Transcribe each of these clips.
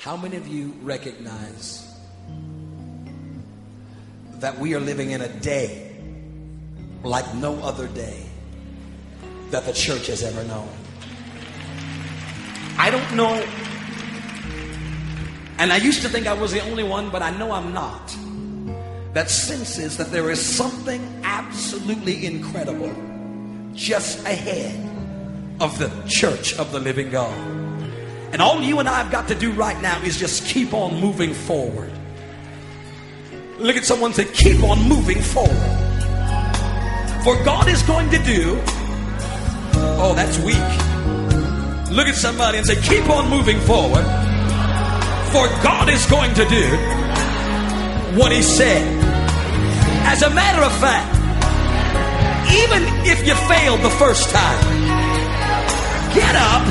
How many of you recognize that we are living in a day like no other day that the church has ever known? I don't know, and I used to think I was the only one, but I know I'm not, that senses that there is something absolutely incredible just ahead of the church of the living God. And all you and I have got to do right now is just keep on moving forward. Look at someone and say, keep on moving forward. For God is going to do, oh, that's weak. Look at somebody and say, keep on moving forward. For God is going to do what He said. As a matter of fact, even if you failed the first time, get up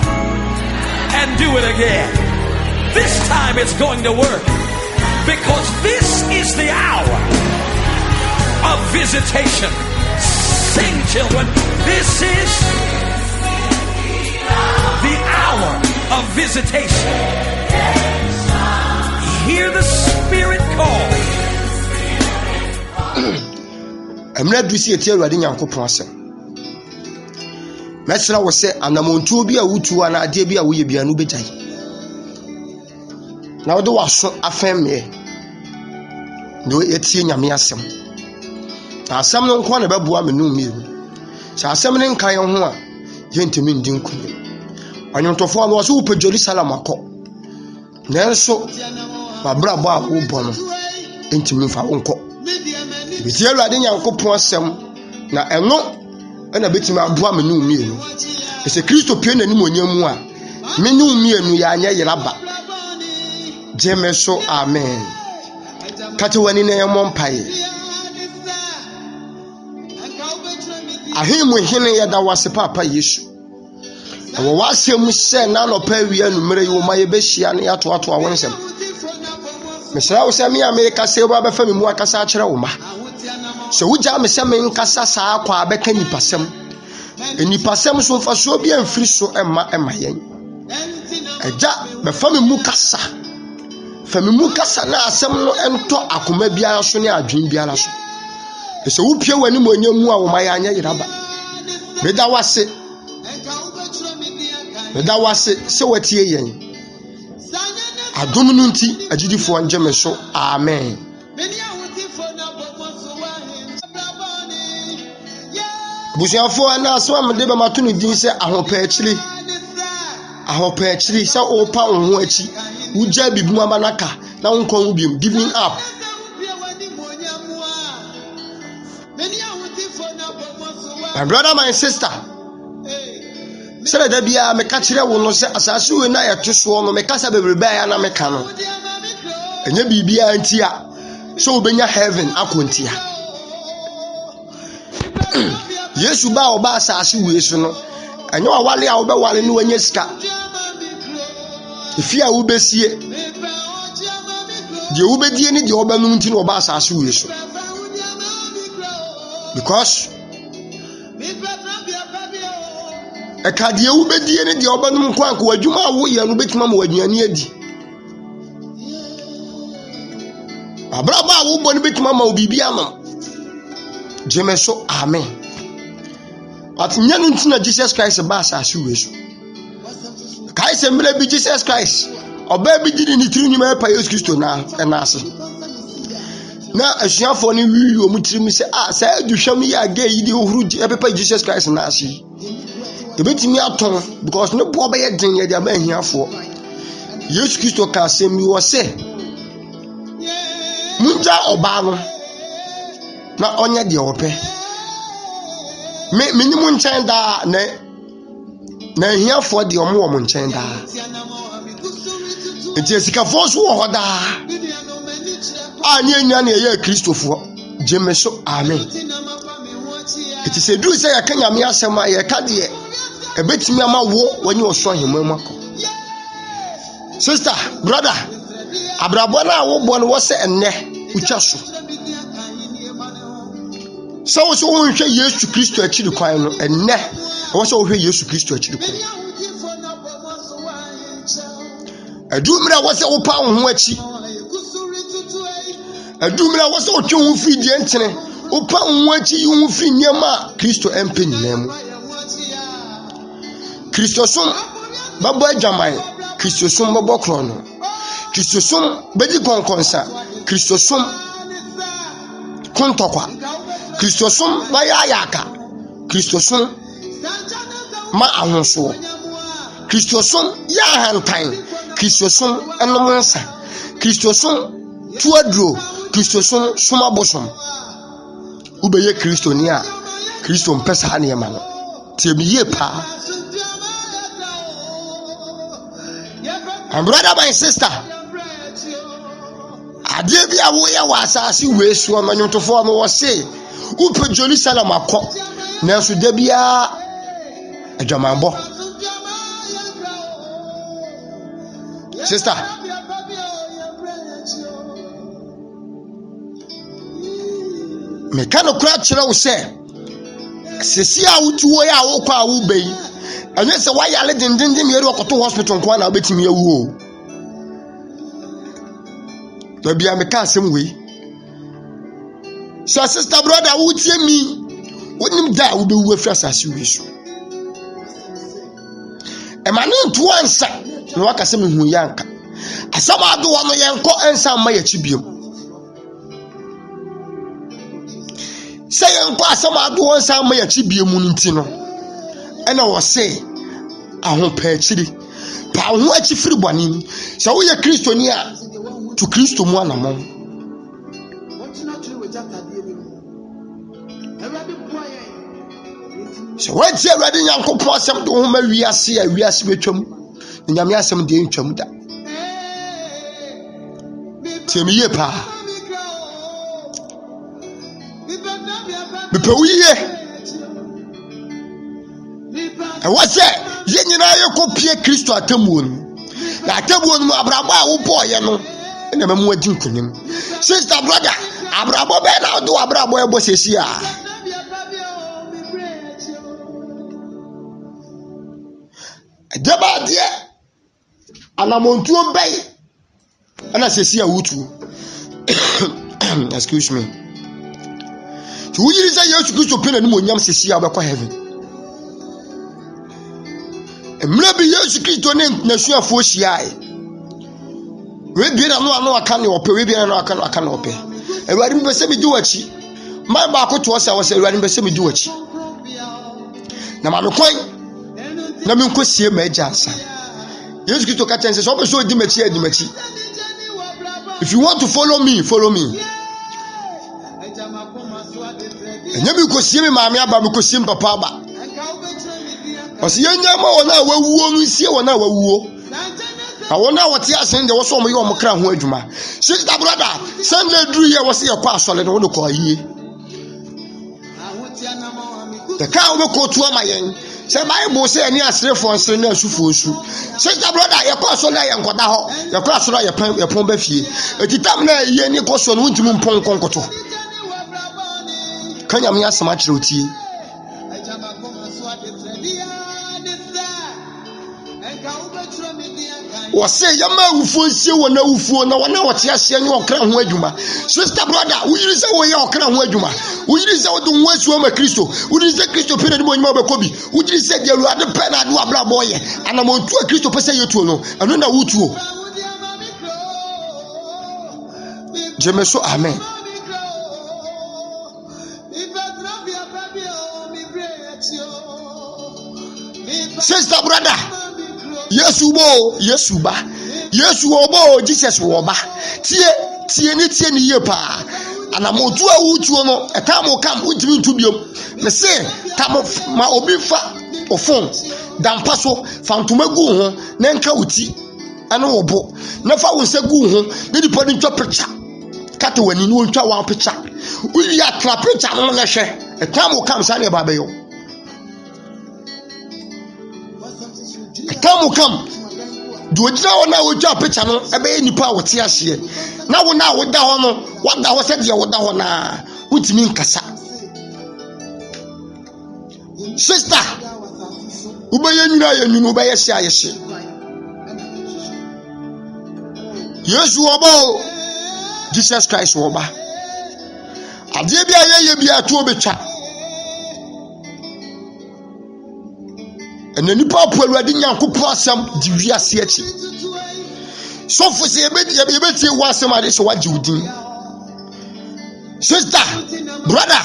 and do it again. This time it's going to work, because this is the hour of visitation. Sing, children. This is the hour of visitation. Hear the Spirit call. Emre dusi eti Awurade Nyankopon asem. Mesra wo se anamontuo bi a wutu ana ade bi a woye bia no begyae. Na wo de waso afemme. No etie Nyame asem. Asem no nko na beboa me no miru. Sa asem ne nkan ho a yentimi ndi nkunye. Anyotofo no so upe Jerusalem akọ. Nanso babrabo a wo bɔ no entimi fa wo nkɔ. Bitie Awurade Nyankopon asem na eno na betimi aboa me no mienu. Ese Kristo pie na nim onyam a me no mienu ya anya yeraba. Jeme so amen. Kate wani na yemo mpae. Ahimu hene ya da wase papa Yesu. Wo wasem se na no pa wi anumere yo ma ye behia na ya to awonsem. Mesra wo se me America se wo abefa me mu akasa a kire wo ma. So wuja me se me nkasa saa kwa abeka nipasem. Enipasem so fa so bi amfiri so emma yen. Eja be fa me mu kasa. Fa me mu kasa na asem no ento akoma biara so ne adwen biara so. Ese wo pie wani mo anyam a wo ma ya anya yiraba. Meda wase se watie yen. Adom no nti agidifo njeme so amen. Busiafo na so amde be mato no din se ahopa akiri se opa wo achi wuja bibu amanaka na wonkon wo biem giving up. My brother, my sister, say that bia me ka kire wo no se asase we na ye toso no me kasa bebrebe ya na me ka no enye bibia ntia so obenya heaven akontia. Yesu ba oba asase we so no enye wale a obe wale no wanya sika ifia wo besie je wo bedie ni je oba no nti no oba asase we so, because ekadie wo bedie ne de obanum kwanko wadwuma wo ye no betima ma waduane adi. Abraba wo bo ne betima ma obibi ama. Jeme so amen. Atinya no ntina Jesus Christ ba asase we so. Kai se mre bi Jesus Christ oba bi di ni tiri nyuma pa Yesu Kristo na ase. Na asuafo ne wi o mutiri mi se sa aduhwam ya ga yi di ohuru epepa Jesus Christ na ase. The betimi aton because no boy be den ye dia ba hiafo. Yesu Kristo ka asem mi wo se munja oba no na onye de ope me ni mu nchen da na hiafo de omo wo mu nchen da enti esikafo so wo hoda ani anya na ye Kristofo jeme so amen. Enti se du se ya kanya me asem a ye ka de ebetimi ama wo wani oso ahemu akọ. Sister, brother, abrabo na wo bo no wo se enne utwa so. So wo hwe Yesu Kristo akiri kwan no enne wo se wo hwe Yesu Kristo akiri kwan. adumra wose wo pa wo ho achi adumra wose wo twe wo fi die ntene wo pa wo ho achi wo fi nyema Kristo empe nyinam Kristo som babo adwaman Kristo som babo krono Kristo som bedi konkonsa Kristo som kontokwa Kristo som bayayaka Kristo som ma ahonso Kristo som ya hantan Kristo som anomonsa Kristo som tuadro Kristo som soma bosom ubeye Kristo ni a Kristo mpesa ne ma no temiye pa. And brother, my sister, I did be away was as you wish one man to form was say, who put Jerusalem a cop. Now, should there be a Jamambo? Sister, me cannot crouch, you say, Cecilia, to where I will be. And that's why I let them to hospital and I'll bet me a woo. Maybe I'm a car some way. So, sister, brother, would see me. Wouldn't that would be with us as you wish. A man to answer, no, I can say me yanka. I somehow do one yanko and some my chibium. Say, Uncle, somehow do one some my chibium munitino. And I was saying, I won't pay chili. But I want you free one. So we are Christian here to Christo one among. So what's your ready young couple? Some to whom we are see, we are switchum. And I have some day in Chamuda. Tell me, pa. And what's that? Yen and I copy Christo at the moon. Like the moon, Abraham, boy, you know, and I'm waiting for him. Sister, brother, Abraham, I'll do Abraham, was his year. Deba dear, and I'm on to obey. And I say, see a wutu. Excuse me. So, who is a young to pin and moon, yam, see about heaven. Maybe you should to name Nation for Shai. We be no can or pay, we no can pay. And why didn't say me do it? My back to us, I was saying, say me do it. Now, I'm quite. Now, I'm going to see a major. You should to catch and say, so Dimechi. If you want to follow me, follow me. And you could see me, Mamma, but we could see Papa. As young man, I will see one hour. I wonder what he has sent. There was some of your crown who Juma. Sister, brother, Sunday drew here was your parcel and I want to call ye. The car will go to my end. Say, my boss, say, and yes, for us, and no shoe. Sister, brother, your parcel, I am got out. Your parcel, your pombe fee. At the time, you person went to Mumpon Concoto. Can you have so much routine? Was say your man who force you no phone, no one what you say your crown weduma. Sister brother, who is away your crown weduma? Who is out the West Roma Christo? Who is the Christo Peter Mobacobi? Who is said you are the pen at Wabla boy, and I'm on to a Christo Pesa you to know, and then I would to. Jemeso, amen. Sister brother. Yes, Ubo, yes, Uba, yes, Ubo, Jesus, Woba, tie ni yepa, and I'm on to a wood, a time will come with me to be the same time of my obifa or phone, Dan Paso, found to my go, Nanka Uti, and Obo, never will say go, then put into a picture. Cut when you know one picture. We are clapping on the share, a time will come, Sunny Babio. Time will come. Do it now with your picture. I may any power tears here. Now, with the honor, what thou said you would now, which mean Cassa. Sister, Ubayan, you know, by a shy. Yesu oba Jesus Christ oba ade bia ye bia to obetwa ena nipa apualuade nyankopon asam di wiase achi so for say yebeti wasam ade so waji udin sister brother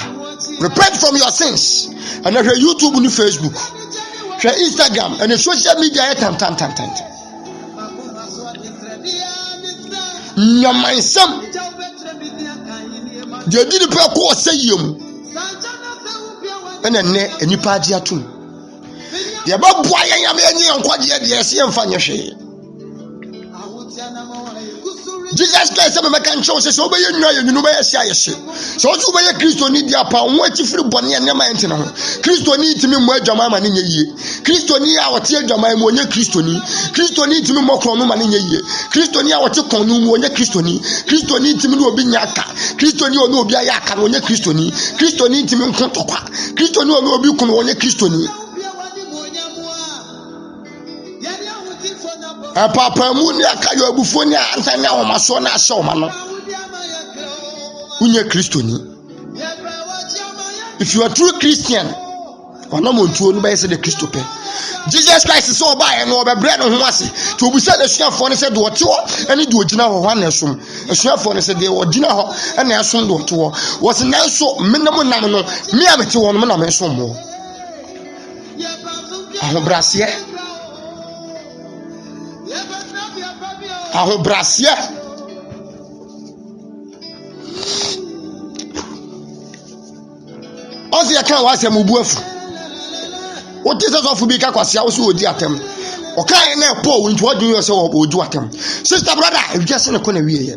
repent from your sins and on YouTube and Facebook share Instagram and social media tam nyamansam je di pe ko sayem ena ne enipa agi atum ye ba boa yen yam enye nkwaje de ese mfa nyehwe Jesus Christ say me kan choose so be yenwa yenunu be yesi ayehye so so be ye Kristo ni dia pa won atifiri bone ene ma ente na ho Kristo ni itimi mo adwama ma ne nyeyie Kristo ni a wote adwama mo onye Kristo ni itimi mo kron no ma ne nyeyie Kristo ni a wote kon no mo onye Kristo ni itimi no obi nyaka Kristo ni ono obi ayaka no onye Kristo ni itimi nkontokwa Kristo ni ono obi kun onye Kristo ni papa mu ni akayo abufo ni ansa na o maso na asha o ma no unye Kristo ni. If you are true Christian ono mo ntuo no ba yese de Kristo pe Jesus Christ so ba ye no be bread no ho ase to obusa de suafo ne se de wote ho ene de ogina ho ho na esom suafo ne se de ogina ho ene esom de wote ho was na so menam nam no me abete wo no na me esom mo ahobrase ozi aka wa se mubu afu o ti se so fu bi ka kwase awo so odi atem o kan na po wo ntu odun yo se wo oju atem sister brother e just na ko na wiye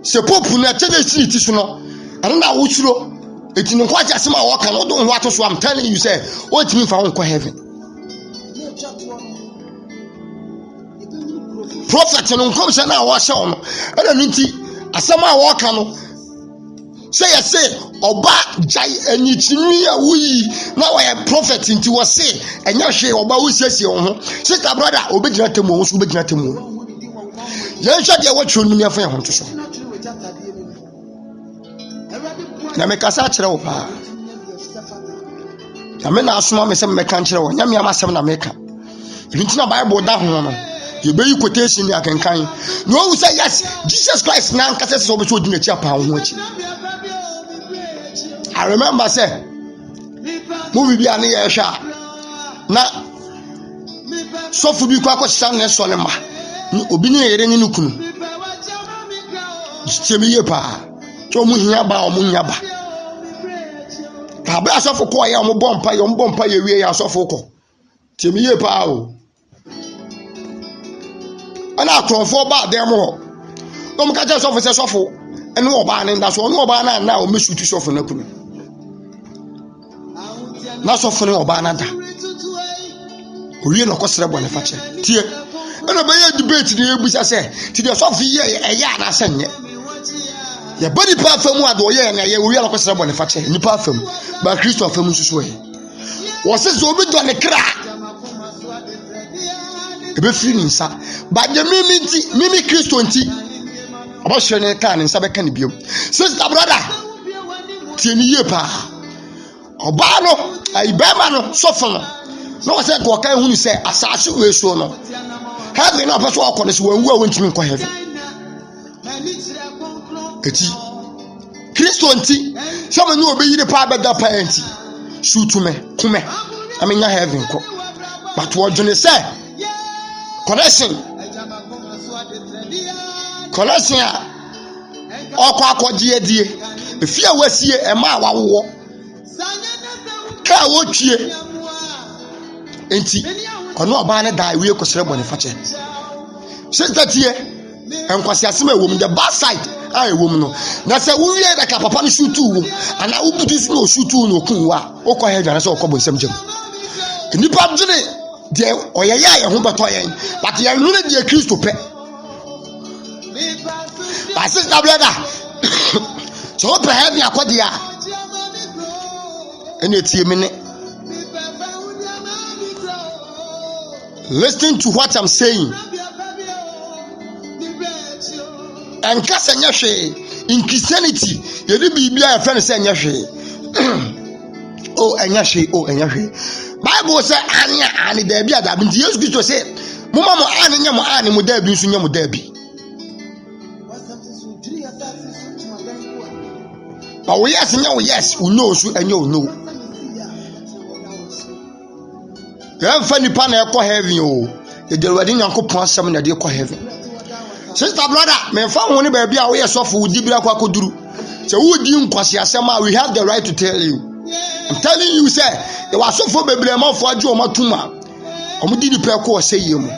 se popu na tede si ti so no ane na wo churo eti no kwa jase ma wo kan no don ho ato so am telling you say o ti mi fa won ko heaven prophet no nkom se na wo hye ono ena nti asema wo kan no say yes say oba jai enyichimi a wuyi na wa prophet nti wo say enya hwe oba wo siesie wo ho sister brother obegina temu wo so obegina temu ye hwe de wo tro numi afa ya ho to so na me kasa kire wo pa na me na asoma me se me kan kire wo nya me amasem na me ka nti na bible da ho no you be quotation ya kenkan no we say yes Jesus Christ na nkase so be so di na chi apa ho achi. I remember say movie bi ane ye hwa na so fu bi kwa kwasa na so ne ma obi ne yere ni nukunu chemi ye pa to mu hia ba o mu nya ba ta ba so fu ko ya o mu bompa ye wie ya so fu ko chemi ye pa o ana akrofo ba dem ho no mka je sofo se sofo ene oba ne nda so no oba na o mesu tu sofo na kunu na sofo ne oba na da owie no kosere bone fa che tie ene be ye debate ne ebusa se ti de sofo ye eya na se nye ye body pa famu ado ye na ye owie no kosere bone fa che ni pa famu ba Kristo famu susu ye wo se zo bi do ne kra ebe free nsa ba de mimi Kristo nti aba hwe ne kan nsa be kan biom sister brother tie ni ye pa oba no ai be ma no sofo no wo se ko kan hu ni se asase we so no heaven no person akọ ne se wanwu a wontimi nkọ heaven eti Kristo nti se ma nu obeyi ne pa be da pa nti shutume kume amenya heaven ko but wo dwene se connection a akwaji edie efia wasie ema awawo ka wotwie enti ono oba ne dai wie kosere bone fache sister tie enkwasi asema ewom the bad side a ewom no na se wo wie da ka papa no shutu wo ana wo butu so no shutu no kun wa okọ he dwane se okọ nsem jam nipa dwene de oyaya ye ho beto yen but ye nu na de Kristo pe ba sister brother so pe heaven akodi a ene tie me ne listen to what I'm saying and cast a yashe in Christianity. You did be a friend saying yashe. Oh, and yashe, oh, and yashe. Bible said, Anya, and there be a dab. Jesus Christ say, Mama, Anya, Anya, Mudebi, Sunya Mudebi. But we yes, no, yes, we know, so and you know. You have funny pan echo heaven, oh, the wedding uncle pass some in the echo heaven. Sister brother, me found one baby away as of would Dibra Quacodru. So, would you, Kwasiasama, we have the right to tell you. I'm telling you, sir, there was so for baby amount for Joe Matuma. I'm did the perco say you.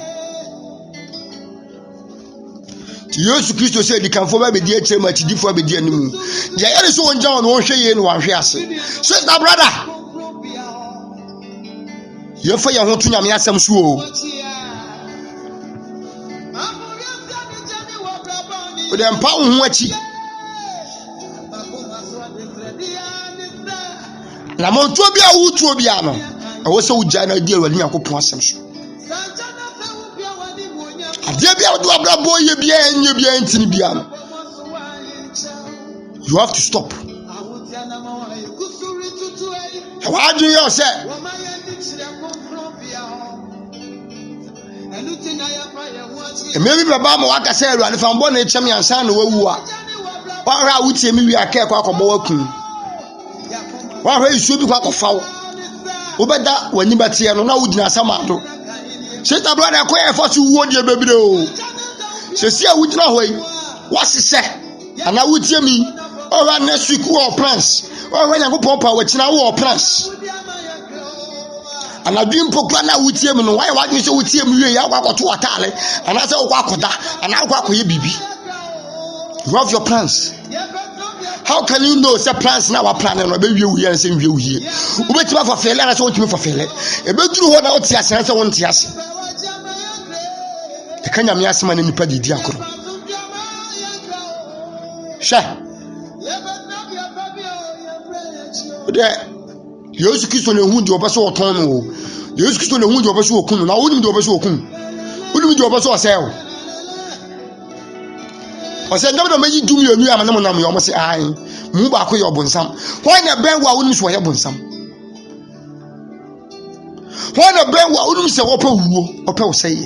Jesus Christ said, you can form a dear chamber to differ with the enemy. There is one John, one shay and one share. Sister brother. You for your home to Yamia some show. With them pound watchy. Namotobia Utobiano. I was so Jana dear when you are going some show. I dare be out to a boy, you be and you be anti-biano. You have to stop. Why do you say? Maybe Baba Waka said, and if I'm born a champion son, who are. Why would say me we are care quack or walking? Why should be quack or foul? Who better when you bet here, no, would not some out. Sister brother, quite for you, would your baby do? Says, I would not wait. What's he say? And I would hear me, or next week, war plans, or when I go pop which now war plans. And I dream Pocana with him, and why you say with him, you are to a tally, and I say, Wakoda, and I'll walk with you, baby. You have your plans. How can you know the plans now are planning, or baby, we are saying you here? Wait for failure, I want me for failure. A bit through what I want to ask, I want to ask. The kind of Yasman in the Paddy Diacro. Sha. You used to kiss on the wound of us or Tono. You used to kiss on the wound of us or Kun. Now, wouldn't do us or Kun? Wouldn't do us or sell? I said, never make you do me a new animal. You almost say, I move back with your bonsam. Why not bear what wouldn't swear bonsam? Why not bear what wouldn't say what Pell say?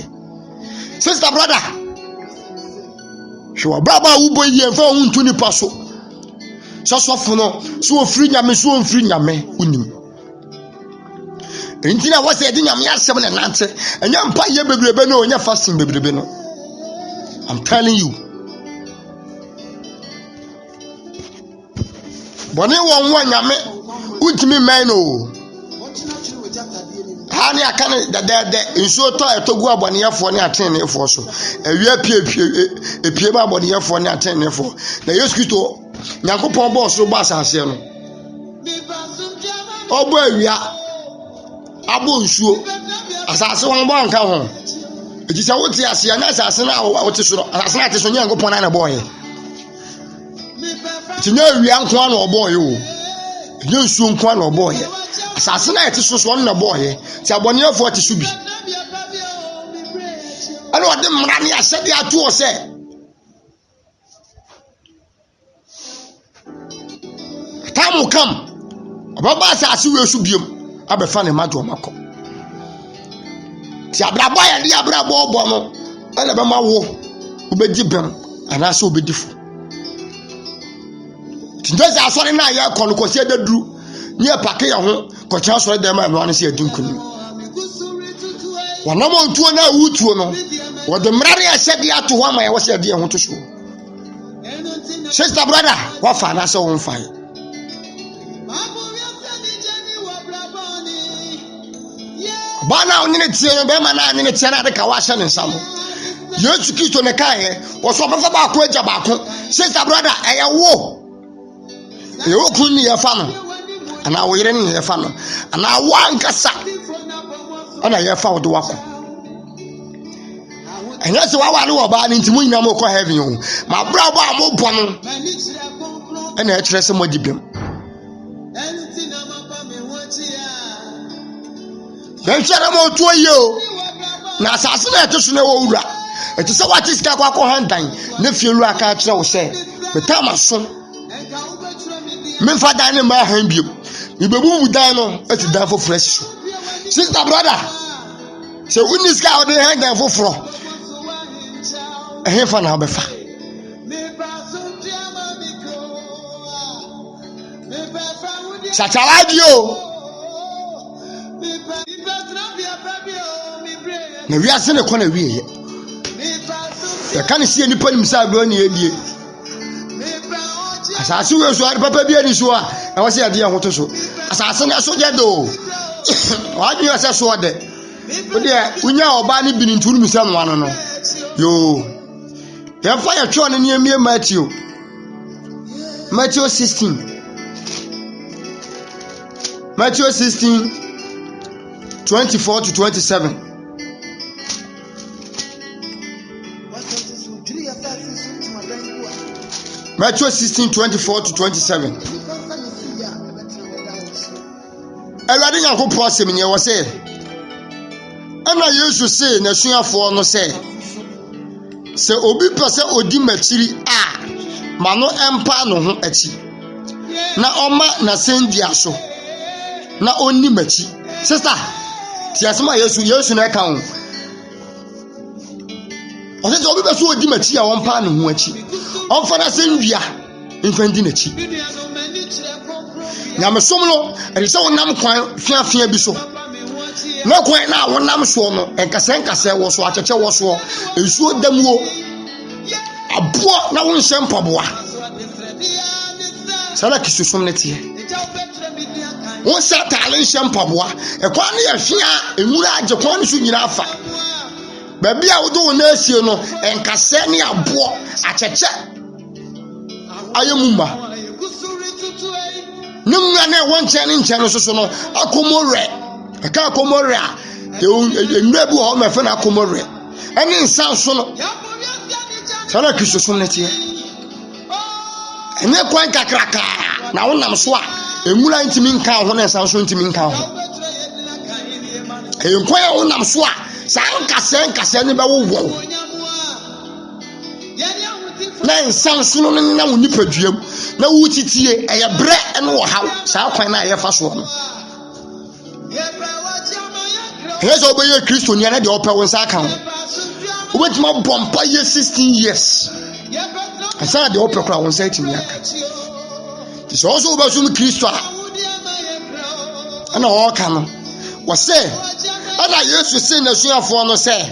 Sister brother, she was Baba who boy and found to the passo. So so free yame, so free yame, unim. Intina was a dinner, me as 7 and answer, and young pie baby beno, and your fasting baby beno. I'm telling you. Bonnie one yame, ultimate mano. Honey, I can't that in so tired to go about near for near 10 for so. A year peer about near for near 10 for. The used to Yankopon boss so bass as you know. Oh, boy, we are. Abu sure. As I saw one come home. It is a what I see, and as I say now, what is not as young upon a boy. To know we are one or boy, you soon one or boy. Assassinate is one a boy. Sabonia for it should be. I know what the money I said there to say. Time will come. Baba says you should be a funny matter. Tiabra and the Abra Bobo, and a Bama war, who be deep and I so be different. Just as I now, you can consider Drew near Pacay, because I them and one is here doing. One number to another wood to know what the Maria said the to one I was here, dear, want to show. Sister brother, what fun I saw on fire. Bana only tiene be mana ni tiene de kawasha ne nsamo Yesu Kristo ne kae wo so befa ba ko agya ba ko sister brother eye wo e wo kun ni ye fa no ana wo yire ni ye fa no ana wo ankasa ana ye fa wo de wako anya se wa wa ne wo ba ni ntimu nyina mo ko heaven yo ma bra ba mo bo no ana e kire se mo dibem then share mo to you na asase na to so na wo wura It is what is Kakako Handine, nephew Raka Trow say, but Tamason. Memfa dine my hand you. You be moved down at the down for fresh. Sister brother. So when this guy they hang down for fro. A half an hour. Such a radio. Now we are seen a corner. We can't see any point himself on the as I see you, so I papa be any sure. I was here, dear, what to show. As I send us so yellow. Why do you say so? But there, we know Barney been into me someone. No, you have fire trying near me, Matthew 16. Matthew 16, 24 to 27. Matthew 16, 24 to 27. Everybody can go past him in your say. And I used to say, Nation for no say. Say, Obi Pasa Odi Machiri, Mano Empa no Echi. Na Oma na Sendia so. Na Oni Machi. Sister, Tiasma Yesu na count. I said, Obi Pasa Odi Machi, I want pan no Echi. On for Sendia, infantine Echi. Namasomlo, and so Nam Kwan, Fia Biso. No quite now, one Nam Swono, and Kasenka said was what a chair was war, and showed them war. A poor now in Sampabua. Salaki Sumneti. One sat talent Sampabua, a quantity of Fia, and Mura Japan Sunyafa. Baby, I would do Nesino and Cassani a poor at Chacha. Ayamuma. No man, one channel sono, a comore. I can't come over. The nebu home, my friend, I come over. And in South Sono, Sana Christianity. And they're quite a cracker. Now, I'm swat. A mula intimate cow, one and South intimate cow. A inquire on them swat. Sanka, Sanka, Now, South Sono, now nipper dream. No Uti, a bread and how South Pine, first one. Here's over your Christian, the opera was account. With my bomb 16 years. I saw the opera crowd was 18 years. It's also about some Christian. And all canon was said. And I used to say, the sooner for no say,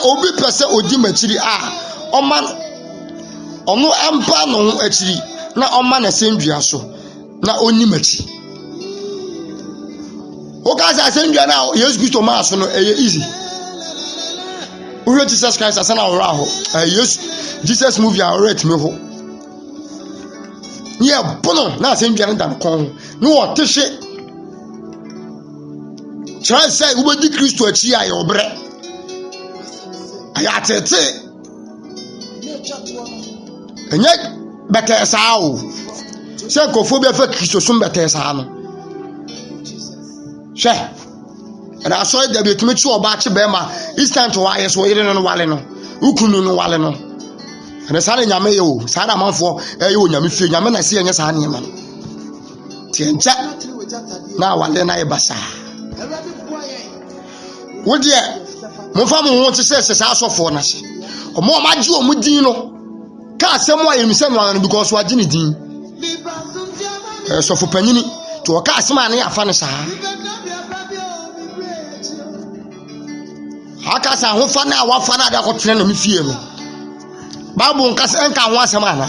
Obi Pesa Odimachiri, man, or no empire, no actually, not on man, a same so, not only machi. Guys, I send you now. Yes, good to mass no easy. We read Jesus Christ as an hour. Yes, Jesus movie I read me ho. Yeah, bono. Now send you and come. No what to say. Try say we be Christ to chia your bread. Ayatete. And yet, better sao. Say kophobia for Christ so better sao. And I saw that you make sure about Bema. It's time to wire so you don't know Waleno. Ukunu no Waleno. And the Sana Yameo, Sana man for you, Yamifi, Yamana see and yes, honey man. Tiencha now Walena Bassa. What dear? Mufam wants to say, says house of Fornas. Or more Majo Mudino. Can't somewhere himself because what didn't he? So for Panini to a cast man, I find Akasa ho fa na wa fa na da ko tene no me fie no Bible nkasa enka ho asema na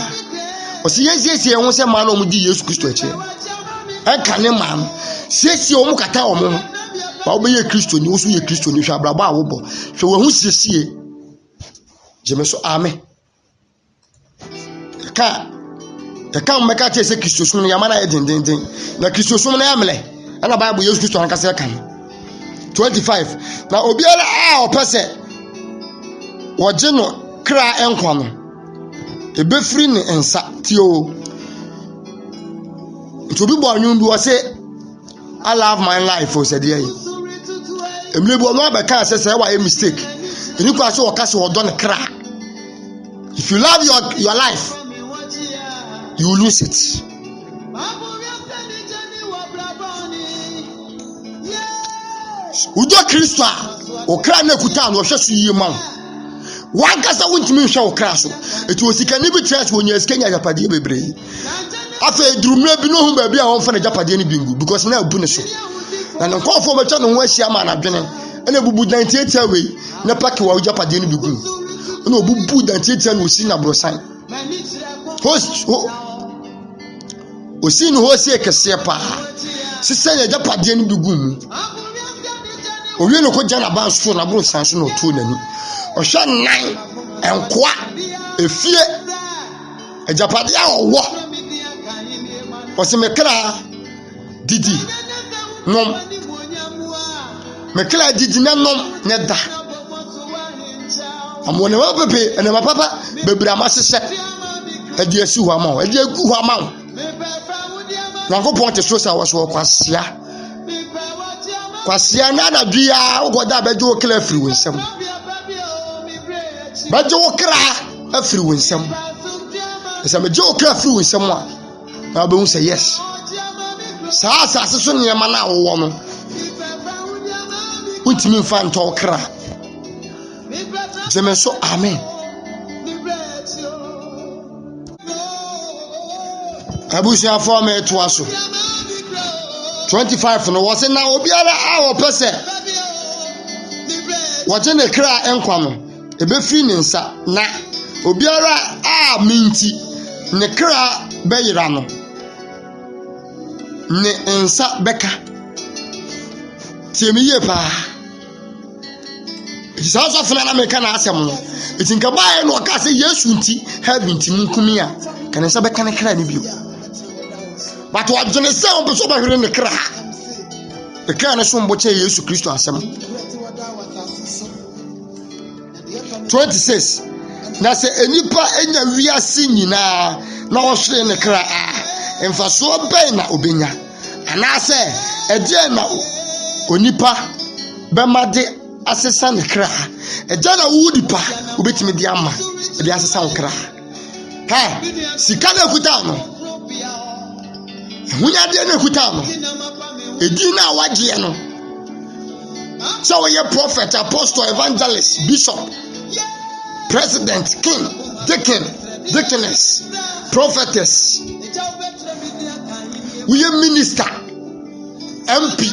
o si yesiesie ho se ma na o mu di Yesu Kristo achi enka ne ma no siesie o mu kata o mu ba obe ye Kristo ni wo so ye Kristo ni hwa brabo a wo bo hwe wo hu siesie jeme so amen ka mmeka te se Kristo so no ya mana ye den na Kristo so no ya mele ana Bible Yesu Kristo ankasa kan 25. Now obiara opese woje no kra enkwa no ebefiri ne ensa tio to bi bo anwun bi wo say I love my life o said here emle bo no abeka say say why mistake eni kwa so waka se wodon kra. If you love your life, you will lose it. Udo Kristo a okra na kuta no hwe so yie ma wankasa wontimi hwe okra so eti osikani bi trust wonya skenya japade bebre afa edurumre bi no hu ba bi a won fa na japade ni bingu because na abu ne so na nkofo mecha no ho ahia ma na dwene na bubu 98 away na pack wa japade ni bingu na obubu 98 na osi na brosan host osi no ho se kese pa sisanya japade ni bingu mu owie no ko jana ba so na bro san so no to nani o hwe nan enkoa efie ejapade a owo o se mekra didi nom mekra didi na nom ne da amone wa pepe ene ma papa bebra masese edi asi ho ama edi agu ho ama na ko ponte so sa wo so kwasia kwasia na da bia ugoda beje wo kra afiri wonsam beje wo kra afiri wonsam esa beje wo kra afiri wonsam a na be hu say yes sa so ne ma na wo no untimi mfa nto kra jeme so amen abusia for me to aso 25 no was na obiara a wo pese woje ne kra enkwa no ebefiri ne nsa na obiara a minti ne kra beyira no ne nsa beka tiemiye pa isa so funa na meka na asem no etinka bae no ka se Yesu nti heaven ti nkumi a kan nsa beka ne kra ne bio but what you say on person bahire ne kra e kra na so mboche Yesu Kristo asem 26 na se enipa enya wiase nyina na wo hwere ne kra emfaso ben na obenya ana se eje na onipa bemade asesa ne kra eje na wudipa obetimi di ama e di asesa wo kra ha sika na kuta no hunya de na kuta no edi na waje no so we prophet, apostle, evangelist, bishop, president, king, deacon, deaconess, prophetess, we minister, MP.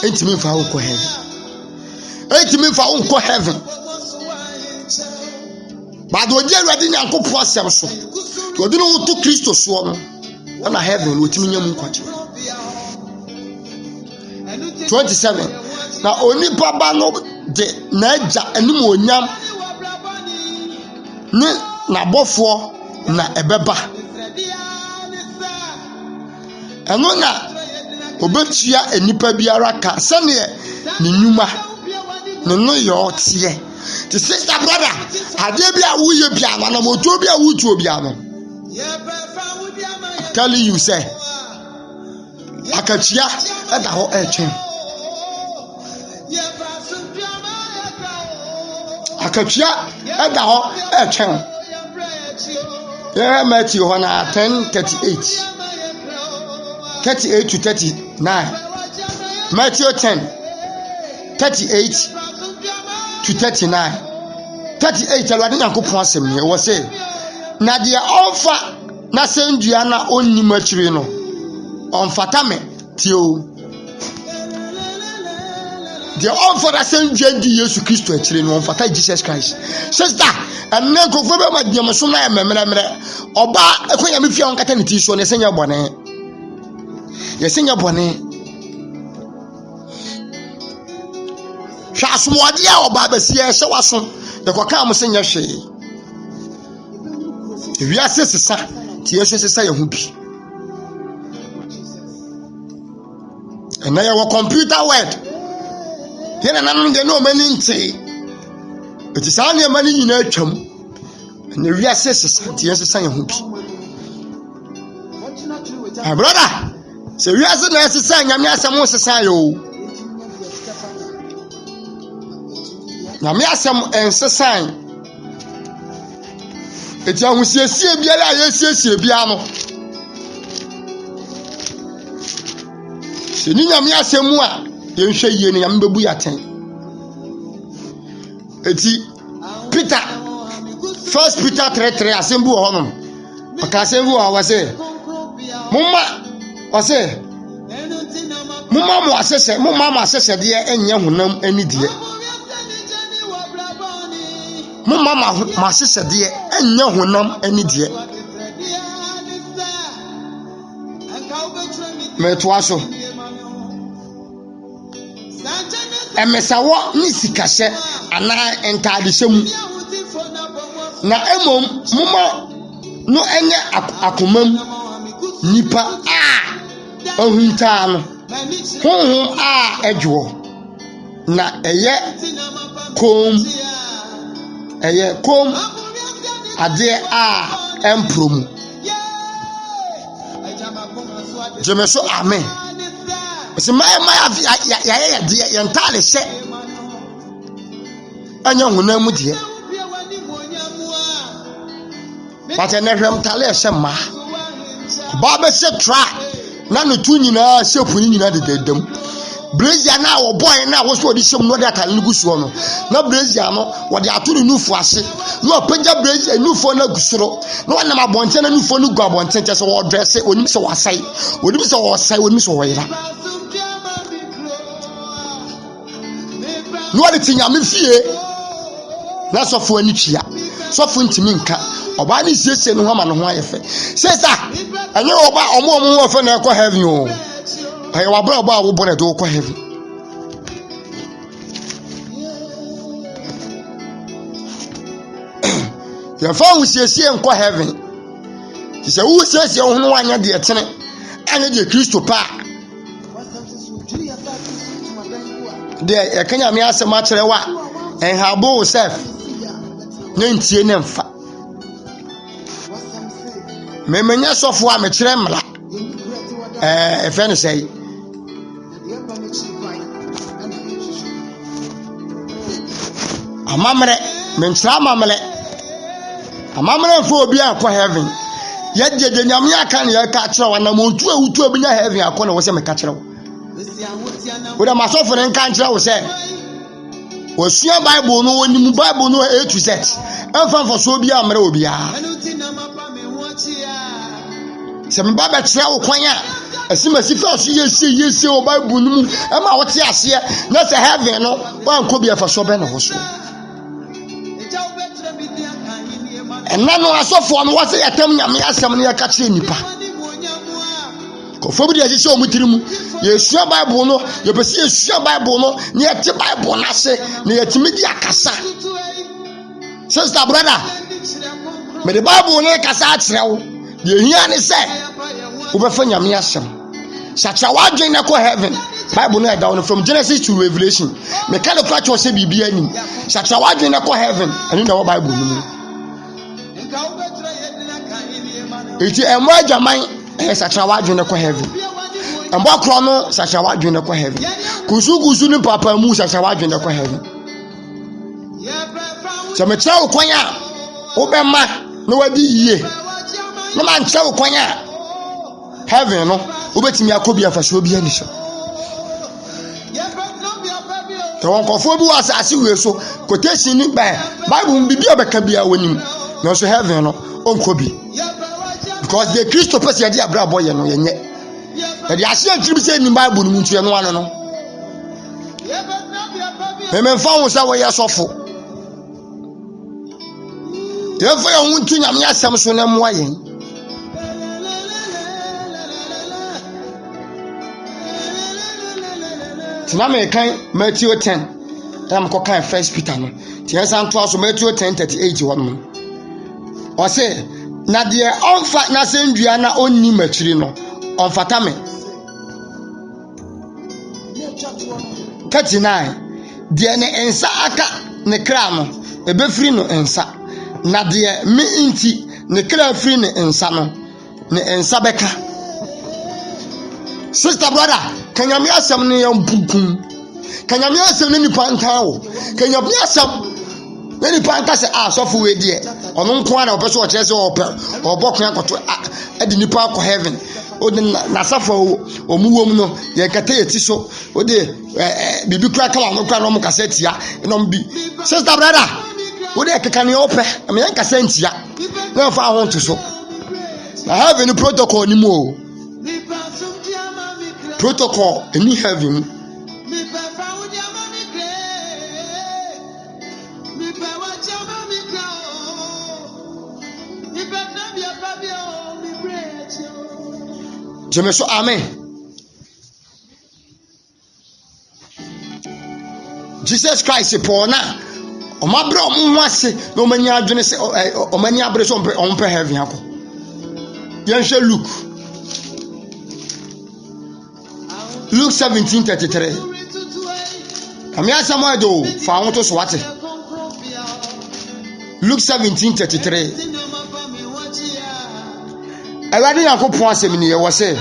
Ain't me for unko heaven. Ain't me for unko heaven. But when you ready to go for some so, you don't know to Christo so no. On heaven with me nyam kwache. 27. Na oni baba no de na eja anim onyam ne na bofo na ebeba. Eno na obetua enipa biara ka sane ne nyuma ne no yo tie. The sister brother, ade bia wo ye bia na moto bia wo tuo bia no. Telling you say akachia eda ho etwen akachia eda ho etwen yeah Matthew 10:38 to 39 Matthew 10:38 to 39 38 alwade nyankopon asem ne wo say na de offer na sendua na onni machiri no onfata me tio the offer that sendua di Yesu Kristo achiri no onfata Jesus Christ sister enne kofo be ma diam so na ememere oba ekonya me fia onkata ne ti so ne senya bone yesenya bone hwa asomode a oba basie hye waso de koka am senya hwe wiase sesa ti Yesu sesa ye hu bi ena ya wo computer word yena nanon de no mani nti eti sa ne mani nyina atwam ena wiase sesa ti Yesu sesa ye hu bi ah brother se wiase na sesa nyame asam sesa yo nyame asɛm ensesan eti ahusiesie biara a yesiesie bia no se ni nyame asɛm mu a yenhwɛ yie ne nyame bebu yaten eti Peter 1 Peter 3:3 asɛm bu wɔ hɔ no ɔka asɛm bu wɔ hɔ sɛ Mumma mo asese de enye honam ani de. Mumma ma asese de enye honam ani de. Metwaso. Emesawo ni sikahye ana entade hyemu. Na emom mumma no enye akomam nipa ohunta no honhom edwo na kom ade emprom jemeso amen se my ya de yentale hye anya honam de pate na hwem tale hye ma ba be se try na no tu nyina shepu nyina de dedam Brazil na wo boy na wo so di shem no de atale no gusuo no na Brazil no wo de ato no nufu ase no pagya Brazil nufu na gusuro na wo na mabonte na nufu no gu abonte che so wo dress onim se wasai onim se wo sai onim se wo yira no de tinya me fie na sofo ani twia sofo ntimi nka oba ni siesie no hama no ho ayefe sister enye oba omo ho fe na ekọ heaven o aye wa bra oba wo bone do ekọ heaven ya fa wo siesie nkọ heaven ti se wo siesie ho no anya de etene anya de Kristo pa de ekanya me asema kire wa en habo self nentie ne mfa memenya sofo a mekire mra efe ne sei amamre mentra amamre fo obi akọ heaven yedede nyame aka ne ka kire wa na montu awutu obi nya heaven akọ na wo se meka kire wo da masofo ne nka kire wo se Osua Bible no woni Bible no A to Z. Emfa for so bia amre obi a. Se me baba kire wo kwan a asimasi fa so yesi o Bible no mu e ma wo te ase na se heaven no wan ko bia fa so be no ho so. Enna no asofo no wo se yatam nyame asem no yaka kire nipa. Ko fobi de ase o mutirimu Yesua Bible no yepesi Yesua Bible no ne yete Bible na se ne yetimi di akasa sister brother me the Bible ne kasa akire wo ye hia ne se wo be fa nyame asem sacha wadwen na ko heaven Bible no down from Genesis to Revelation me ka le kwa cho se bibia anim sacha wadwen na ko heaven ani na wo Bible no mu iti emo adwaman sacha wadwen na ko heaven Ambo krono sacha wadwene ko heaven. Kusu ni papa mu sacha wadwene ko heaven. Se me kira ukwan a wo be ma na wadi yie. Na man kira ukwan a heaven no wo betimi akobi afaso obi ani so. To won kofo bi wasa ase we so quotation ni ba Bible bibi obeka bia wonim. Na so heaven no onkobi. Because the Christo person yadi abra boy no yenye the Asian tribes in Bible into an one. Women found us our years awful. Therefore, I want to know Samson and Wayne. Tiname Matthew 10. Tam Coca 1 Peter. Tias and Twas Matthew 10:38. Or say, Nadia on fat Nasen Diana only matrino on Fatame. 39 de ne ensa aka ne kra no ebefri no ensa na de me inti ne kra fri ne ensa no ne ensa beka sister brother kanyame asem ne yam bukun Kanyame asem ne nipa nkan wo. Kanyame asem ne nipa nkan se sofo we de ono nko na opeso o kire se obokun akoto ade nipa akọ heaven. Odi na safo omuwom no ye kata yeti so odi bibi kura kala no kura no mukase tia no bi sister brother odi ekeka ne ope me yan kase ntia na fa ho nto so na heaven protocol ni mo protocol any heaven Jemeso amen. Jesus Christ pona omabra omwase no manya adwene se omanya abre so ompe heaven akọ. Yenhwe Luke 17:33. Kamia samoedo fa won to so wate. Luke 17:33. Awade yakopon asem ni ye wo se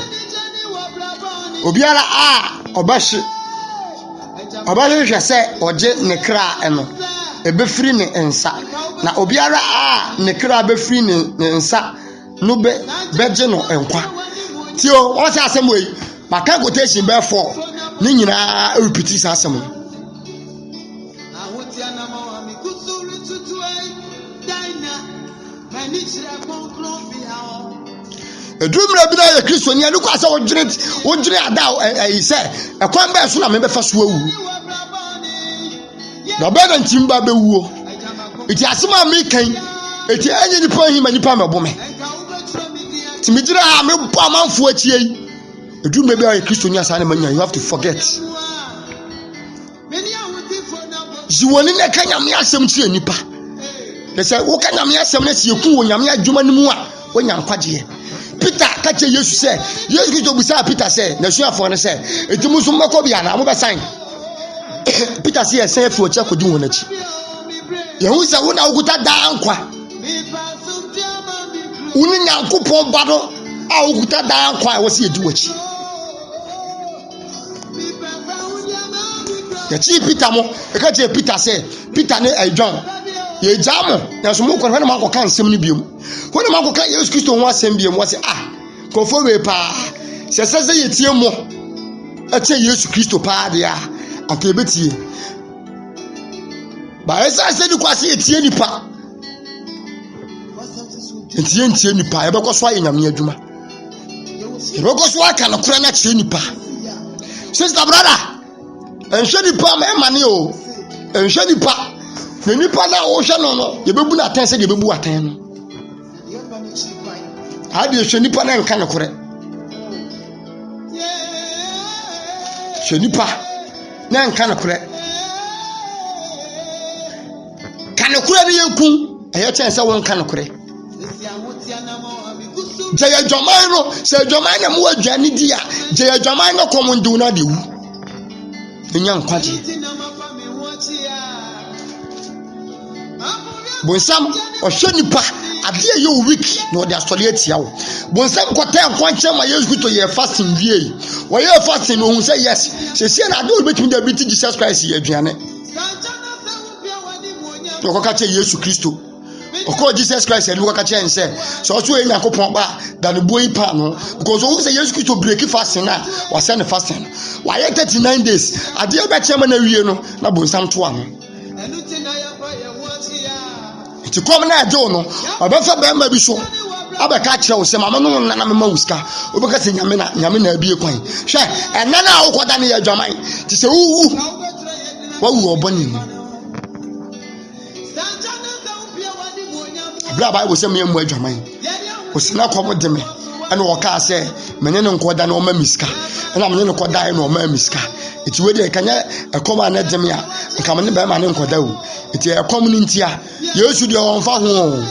obiara obahye hwe se oje ne kra eno ebefiri ne ensa na obiara ne kra befiri ne ensa no beje no enkwa tio wo se asem we maka quotation be 4 ni nyina repeat sa asem Edumra bi na ye Kristo ni anu kwa se wodwene ada se ekwan ba so na me be fa so awu na ba na ntimba be wuo iti asema me kan iti enye nipa hima nipa mebo me ti me gira ha me bo amanfo achie yi edumra bi na ye Kristo ni asa na manya you have to forget jiwoni ne kanya me asem chi nipa de se wo kanya me asem na si eku wo nyame adwuma ni mu a wo nya nkwaje Peter kache Yesu say Yesu Kristo busa Peter say na suafo ne say etimu so mmako bia na mo be sign Peter say say fi ocha kodi won achi yehu say wona okuta da nkwa uni nyankopon bado a okuta da nkwa wo se edi wachi ya chi Peter mo kache Peter say Peter ne John ye jamo na so mo ko na ma ko kan sem ni biom ko na ma ko kan Yesu Kristo ho asem biom wo se ko fo we pa se ye tie mo ache Yesu Kristo pa dia aka betie ba esa se di kwase ye tie nipa entie nipa e be ko so aye nyame adwuma e be ko so aka na kura na tie nipa sister brother enhwe nipa ma emane o enhwe nipa na nipa na wo hwe no ye bebu na atan se ye bebu atan no ade hwe nipa na nka nokore hwe nipa na nka nokore kanokore ne yanku eye chen se won kanokore jaya jomai no se jomai na mo adwane dia jaya jomai no komundu na de wu enya nkwaje bonsam ohwe nipa ade ye week no de asole atia wo bonsam kwata nkwanche ma Yesu Kristo ye fasting wie wo ye fasting no hu say yes se na ade obetimi da biti Jesus Christ ye aduane no ko kache Yesu Kristo oko Jesus Christ e ko kache nse so so e Yakopon ba da no boyi pa no because wo say Yesu Kristo break fasting na wa say ne fasting wa ye 39 days ade e be chema na wie no na bonsam to ano ti kom na ajo no obefa be ma bi so abeka kire wo se mama no na me ma wuska obeka se nyame na abie kwan hwe ena na awokoda ne ya dwaman ti se wu wawu oboni ni bra Bible se me mu adwaman o se na kom de me ena wo ka se menye ne nkoda na o ma miska ena menye ne koda na o ma miska iti we de kanya ekoma na de me a nka me ne be ma ne nkoda wo iti ekom ni ntia Yesu de won fa ho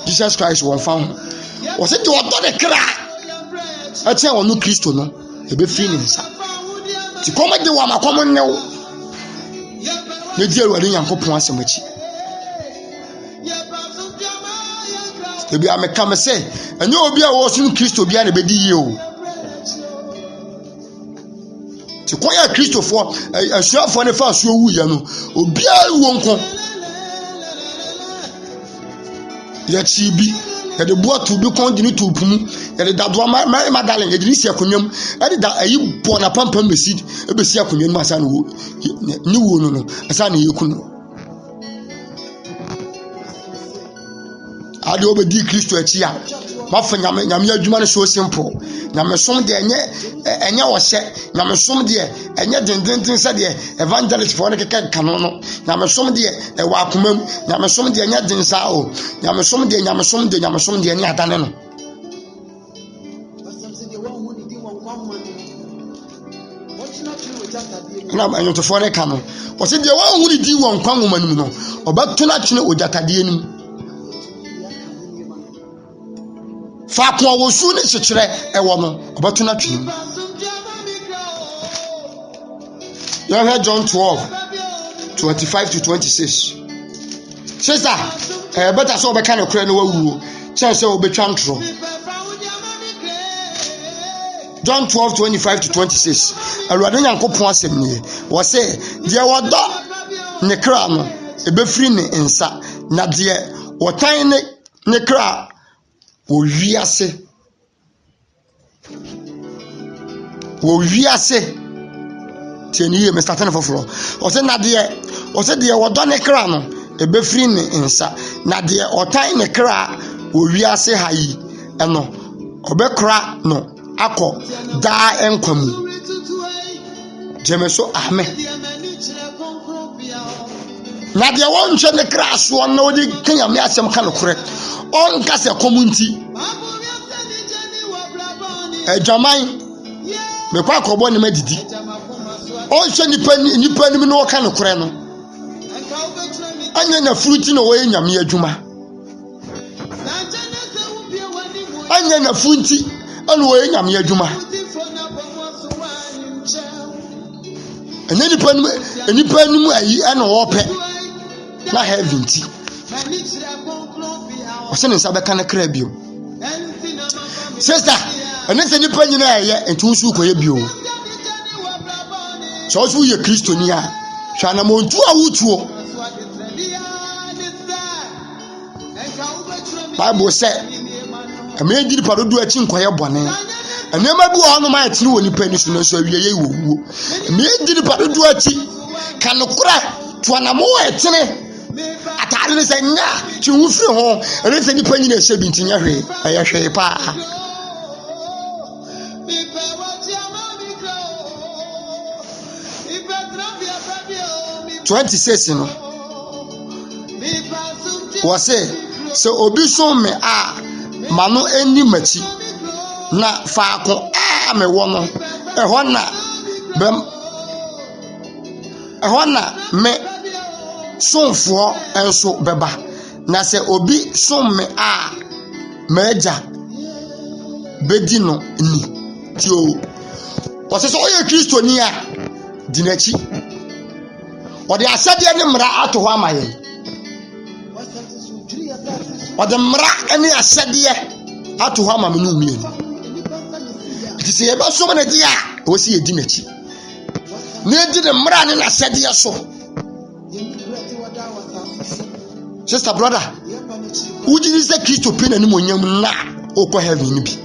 Jesus Christ won fa ho o se de odo de kra atia wonu Kristo no e be fi ni nsa ti koma de wa makom ne wo ne di Awurade Nyankopon asemachi e bi ameka me se enye obi a wo so Kristo bia na be di ye o ti kon ya Kristofo asuafo ne fa so wu ya no obia wo nko ya chibi ya de boa to bi kon di ni to pumu ya de dadoa Mary Magdalene ya di si akonwam ya de da ayi bo na pampam besi ebesi akonwam asa no ni wo no asa na yeku no ade obedi Kristo achi a mafa nyame adwuma no so simple nyame som de enye wo hye nyame som de enye dendenden se de evangelist for ne keke kanu no nyame som de e wa akomam nyame som de enye densa o nyame som de enye adane no na enyo to for ne kanu o se de wa hu di won kwan wo manum no obato na twene ojatade enum fa ko wo su ne chekere ewo no obato na twene you heard John 12:25 to 26 sister better so be kan ekure no wawuo chance obetwa ntro John 12:25 to 26 Awurade Nyankopon asem nie wo se de wodo ne kra no ebefiri ne nsa na de wotan ne kra wo wiase tieni ye me starting for o se na de wodo ne kra no ebefiri ne nsa na de otan ne kra wo wiase hayi eno obekra no akọ da enkwamu jemeso amen na de won hwe ne kra so na odi kanya me asem ka no kore on ka se community ejaman me kwa kobo ne madidi on hwe nipa nim no ka no kore no anya na fruit no we nyame adwuma anya na funti anu we nyame adwuma nipa nim ayi ana wo pe na heaven ti o se ne nsa be ka na kra bio sister ene se nipa nyina ye entu su koye bio so su ye kristoni a hwa na montu awutuo Bible say ame diri parodu achi nkoye bone enema bi wo no ma etini woni pani so no so awie ye wo ame diri parodu achi kanokura to na mo etini atare ne se nya chi hu firi ho ene se ni pani na hye bi ntinya hwe aye hwe pa 26 no wo se obi so me a mano eni machi na faako a me wo no ehona me sonfo enso beba na se obi so me a meja bedi no ni ti o wo se so oye Kristo ni a dinachi o de asade ne mra ato ho amaye o de mra ene asade ato ho amame no mie ti se e ba so na di a wo se ye dinachi ne di ne mra ne na asade so sister brother uji se Kristo pe na ni monyam na okọ heaven ni bi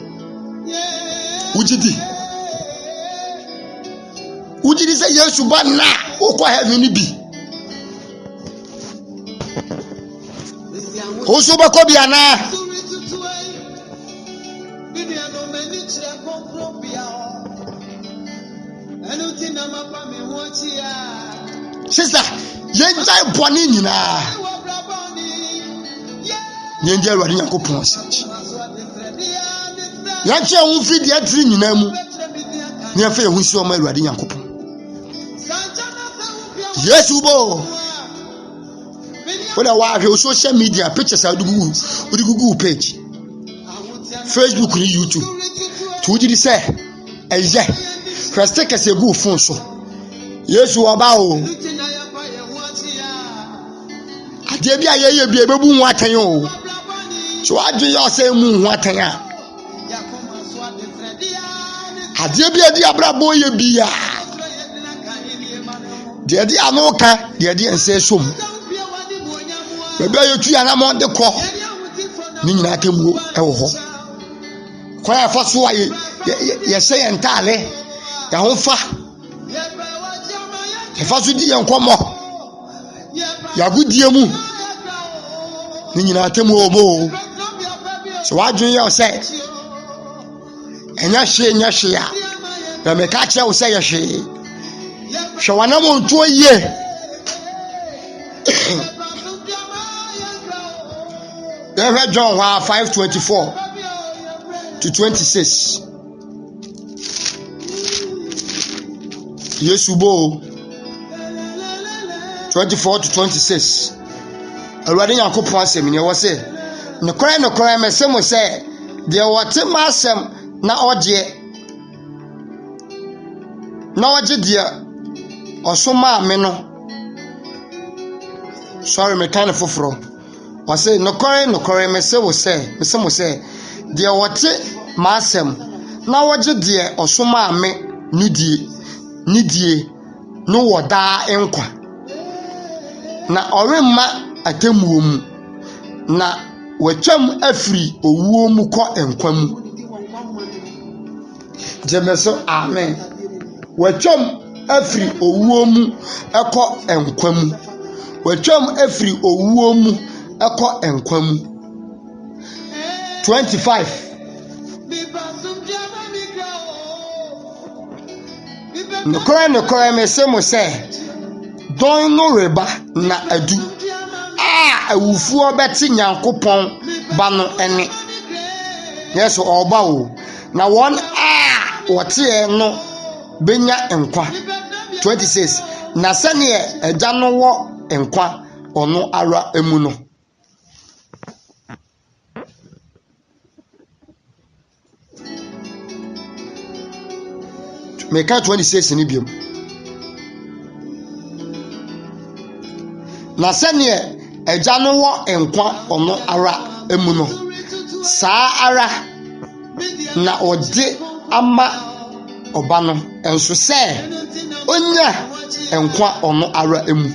uji se Yesu ba na okọ heaven ni bi o so ba ko bi ana sister yenjai boni nyina yenje Awurade Nyankopon asechi ya che hu fi de atiri nyina mu ne afa ehu si o ma Awurade Nyankopon Yesu bo wala wa hwe social media pictures udi gugu page Facebook ni YouTube to udi say eye first take as a go phone so Yesu oba o ade bia ye bia bebu hu atan o so ade yo say mu hu atan a ade bia di abrabo ye bia de di anoka de di ense som bebe ayetu anamo de kɔ ni nyina atemwo ɛwɔ hɔ kwa ya fa so aye ye se yentale ya ho fa ye fa so di yenkomo ya gudie mu ni nyina atemwo obo so wadwen ye say enya hye a na me ka kire wo say ye hye hwe wanamo nto ye John 5:24 to 26. Yesubo 24 to 26. Already Yakopon asem ne wo se no kora me se mo se de wote ma asem na oje de osoma me no. Sorry me kind of foforo. I say no kore me se mo se de wote ma asem na oje de osoma me nidie no woda enkwa na oremma atemuo mu na watwam afiri owuo mu kɔ enkwa mu jemeso amen watwam afiri owuo mu ekɔ enkwa mu watwam afiri owuo mu ekɔ enkwa mu 25 Nokore me se mo se don no reba na adu awufuo beti Nyankopon ba no ene yes oba o na won wote e no benya enkwa 26 na sane eja no wo enkwa ono ara emu no Meka 26 ni biom na sane eja no wo enkwa ono ara emu no saa ara na ode ama oba no enso se onya enkwa ono ara emu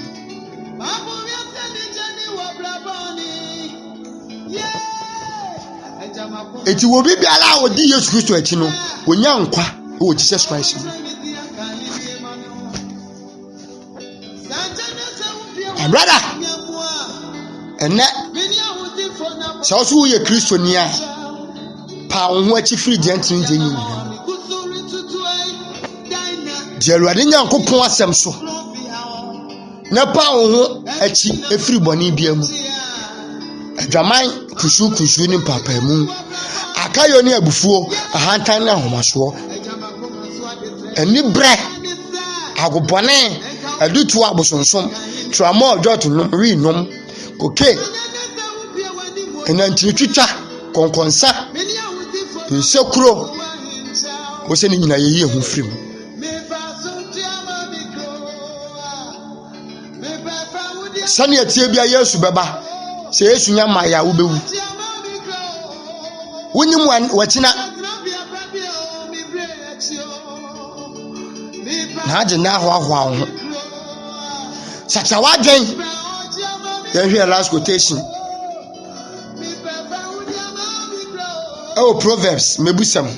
eti wo bibiara odi Yesu Kristo achi no onya nkwa o Jesus Christ and brother ene so so ye Kristo ni a pa wo achi free gentle nje ni Jeruade Nyankopon asem so na pa wo achi efiri boni bia mu adwaman kusu ni papa mu akayo ni abufuo ahantan na homaso eni bre agobone adutu abosonsom tramol jotu no rinom okay enanti twitwa konkonsa nsekuro wose ni nyina yeyi ehu firim sani etie bia Yesu beba se Yesu nya maya wo bewu wonyim wachina na je na ho ho sacha wadwen then here last quotation Proverbs mebusam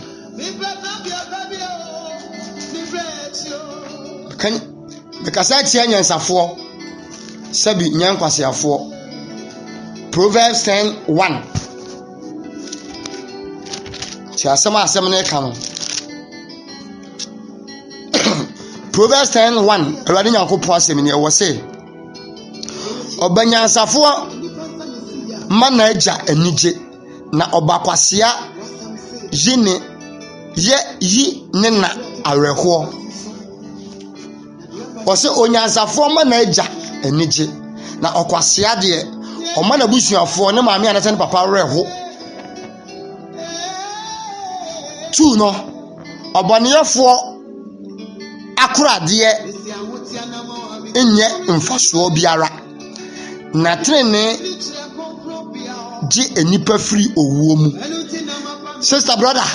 kan bekasa tia nyansafo sabi nyankwasiafo Proverbs 10:1 Ti asem na ka no Proverbs 10:1 Awurade Nyankopon asem ne wo se obanyansafo mana agya anije na obakwasea yi ne na awerho wo se onyansafo mana agya anije na okwasea de o mana busuafo ne maame anase ne papa awerho tu no oboneyefo akorade enye mfaso biara na trene ji enipa free owuo mu sister brother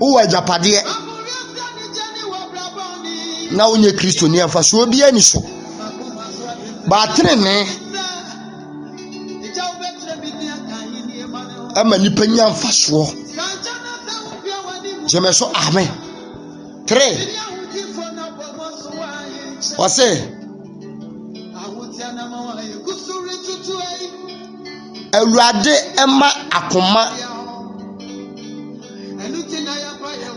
o wa japade na wonye Kristo ni amfa so obi ani so ba trene ama nipa nya amfa so jemeso amen 3 wase Awurade ema akoma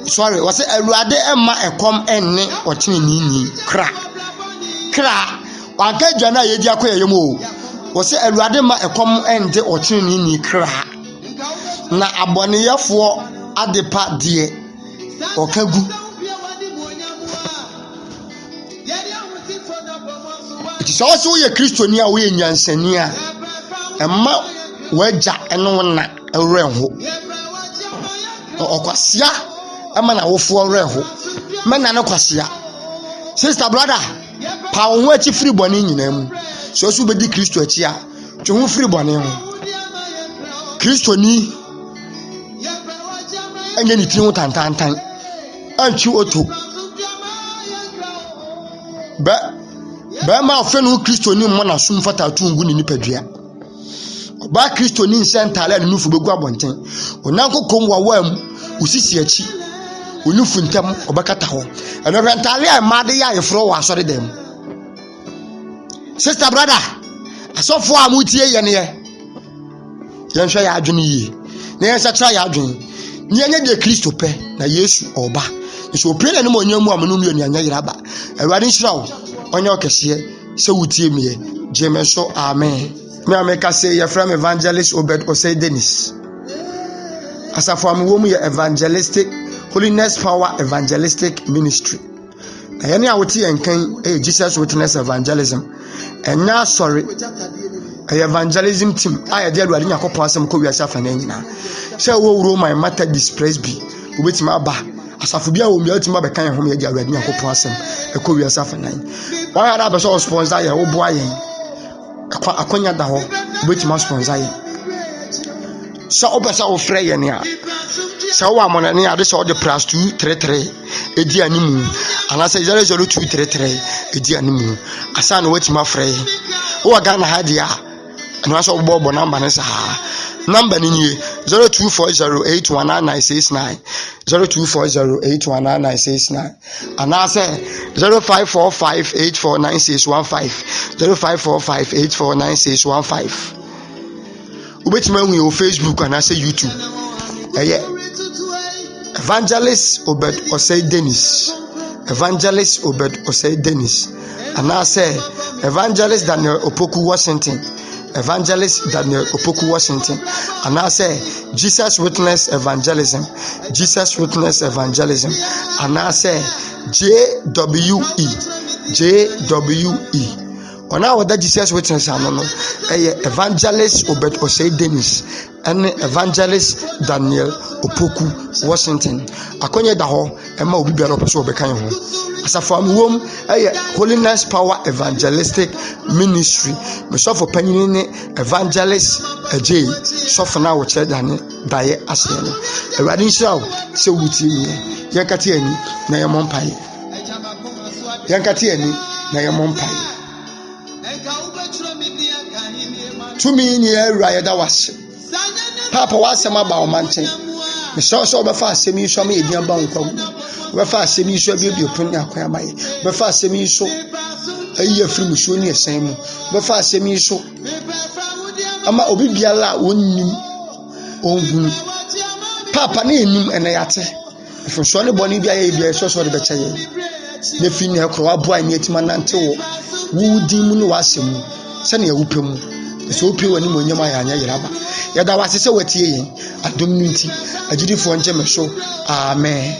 sorry wase Awurade ema ekom enne otene nini kra wanka dwana yedi akoya yemo wase Awurade ma ekom ende otene nini kra na aboneyefo adepa de okagu so so ye Kristoni a we nyansani a emma waja eno na ereho okwasia ama na wofo ereho mena na kwasia sister brother pa wo achi free bone nyina mu so so bedi Kristo achi a twe ho free bone ho Kristoni anya ni tiri ho tantantan anchi oto ba ma ofenu Kristoni mo na sum fata tungu ni nipadua ba Kristoni nsentale ne nufu begu abonten onanko kom wawam usisi achi onufu ntam obakata ho eno rentale a made ya yefro wa asore dem sister brother asofo amutie ye ne ye hwa ya adwene yi ne yensa tra ya adwene ni anya de Kristo pe na Yesu oba nso opele ne mo nyamu amanu mi anya yiraba Awurade nhyirawo onye okese se wutie miye jemeso amen me ameka say your friend evangelist Obed Osei Dennis asafo amwo mu ye evangelistic holiness power evangelistic ministry ayani awoti enkan Jesus Witness Evangelism enya sorry evangelism team ayade Awurade nyakopo asem ko wiase afa na nyina se wo wuro my matter dispraise be obetima aba asafo bia wo mi atima be kan ho me ya Awurade nyakopo asem e ko wiase afa na wa ya da be so sponsor ya wo bo ayen akonya da ho obetima sponsor ye so obesa wo frɛ ye ne a so wa mo ne ade so de +233 edi animu ana se 00233 edi animu asa na watima frɛ wo ga na hadia ana so bobo number ne sa number ni 0240819969 0240819969 ana se 0545849615 0545849615 ubetima hu yo Facebook ana se YouTube evangelist Obed Osei Dennis evangelist Obed Osei Dennis ana se evangelist Daniel Opoku Washington evangelist Daniel Opoku Washington ana se Jesus Witness Evangelism ana se JWE ona wada Jesus Witness anono evangelist Obed Osei Dennis and evangelist Daniel Opoku Washington akonye da ho ema obi biara opeso obekan ho asafo amwom holiness power evangelistic ministry me sofo panyini ne evangelist ajay sofo na wo che dane daye asene Awurade nhyirawo se wuti ni yankati ani na yemompai tumi ni Awurade da wase papa wasema ba o manchen me so be fa asemi so ma edian ba nkwa be fa asemi so bi opun akwa amaye be fa asemi so ayi afiri musuo ni esen mu be fa asemi so ama obi biala wonnim onhu papa na enim ene yate efo ne boni bia ye bia so de be chaye ne fi ne ekro abo ani etima nante wo wudin mu no wasemu se ne ewupemu so opi wani mo nyama ya anya yiraba ya da wase se watie yin adom nti agidifo nche me so amen.